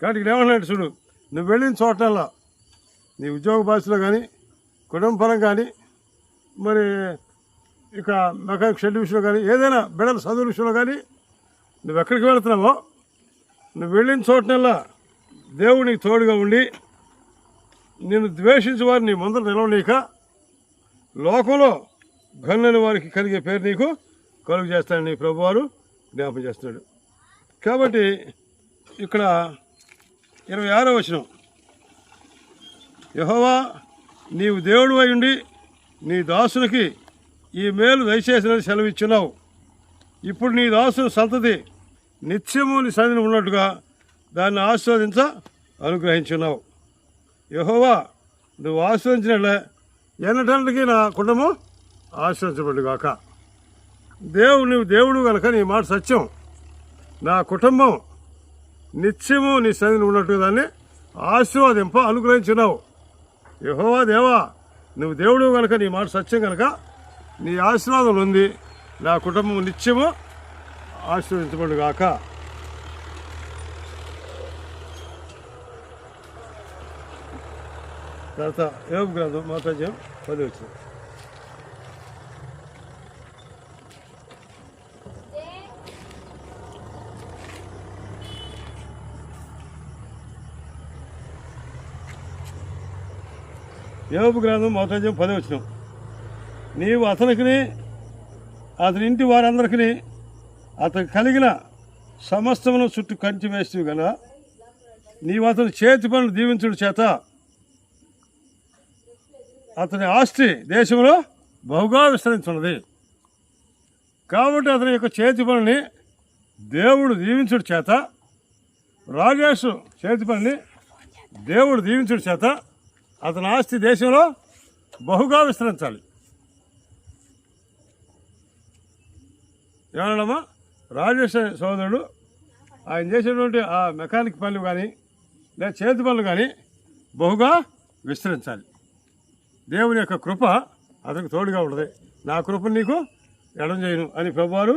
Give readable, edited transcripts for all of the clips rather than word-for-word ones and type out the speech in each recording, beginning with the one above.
కాబట్టి ఇక్కడ ఏమన్నాడు చూడు, నువ్వు వెళ్ళిన చోటల్లా నీ ఉద్యోగ భాషలో కానీ కుటుంబ పరంగా కానీ మరి ఇక మెకానిక్ షెడ్ విషయంలో కానీ ఏదైనా బిడ్డల చదువు విషయంలో కానీ నువ్వు ఎక్కడికి వెళుతున్నావో నువ్వు వెళ్ళిన చోటనల్లా దేవుడు నీకు తోడుగా ఉండి నిన్ను ద్వేషించే వారు నీ ముందర నిలవనీక లోకంలో గనులని వారికి కలిగే పేరు నీకు కలుగు చేస్తాడని నీ ప్రభువారు జ్ఞాపం చేస్తున్నాడు. కాబట్టి ఇక్కడ 26వ వచనం, యెహోవా నీవు దేవుడు అయి ఉండి నీ దాసునికి ఈ మేలు దయచేసినని సెలవిచ్చున్నావు. ఇప్పుడు నీ దాసుని సంతతి నిత్యము నీ సన్నిధిని ఉన్నట్టుగా దాన్ని ఆస్వాదించ అనుగ్రహించున్నావు. యెహోవా నువ్వు ఆస్వాదించినట్లే ఎన్నటంటికి నా కుటుంబం ఆశ్రయించబడుగాక. నువ్వు దేవుడు కనుక నీ మాట సత్యం, నా కుటుంబం నిత్యము నీ సన్నిధిని ఉన్నట్టుగా దాన్ని ఆశీర్వాదింప అనుగ్రహించున్నావు. యెహోవా దేవా నువ్వు దేవుడు కనుక నీ మాట సత్యం కనుక నీ ఆశీర్వాదం ఉంది, నా కుటుంబం నిత్యము ఆశీర్వదించబడుగాక. తర్వాత యోబు గ్రంథం 10 వచ్చింది. యోబు గ్రంథం 10 వచ్చిన, నీవు అతనికి అతని ఇంటి వారందరికీ అతను కలిగిన సమస్తమును చుట్టూ కంచి వేస్తూ గల నీవు అతని చేతి పనులు దీవించుడు చేత అతని ఆస్తి దేశంలో బహుగా విస్తరించున్నది. కాబట్టి అతని యొక్క చేతి పనిని దేవుడు దీవించుడు చేత, రాజేష్ చేతి పనిని దేవుడు దీవించుడు చేత అతని ఆస్తి దేశంలో బహుగా విస్తరించాలి. ఏమన్నాడమ్మా, రాజేష్ సోదరుడు ఆయన చేసేటువంటి ఆ మెకానిక్ పనులు కానీ లేదా చేతి పనులు కానీ బహుగా విస్తరించాలి. దేవుని యొక్క కృప అతనికి తోడుగా ఉంటుంది. నా కృప నీకు ఎడం చేయను అని ప్రభువారు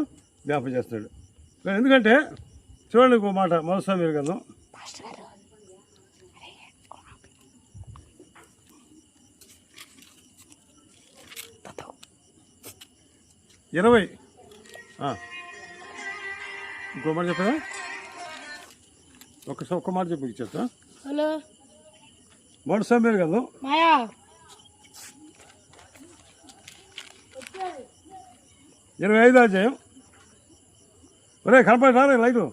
జ్ఞాపం చేస్తున్నాడు. ఎందుకంటే చూడండి ఇంకో మాట, మొదటి సమయం గ్రంథం 20 ఇంకో మాట చెప్పదా, ఒక్క మాట చెప్పి ఇచ్చేస్తా. మొదటి సమయం గ్రంథం 25వ అధ్యాయం. ఒరే కనపడి రాలే లైటు.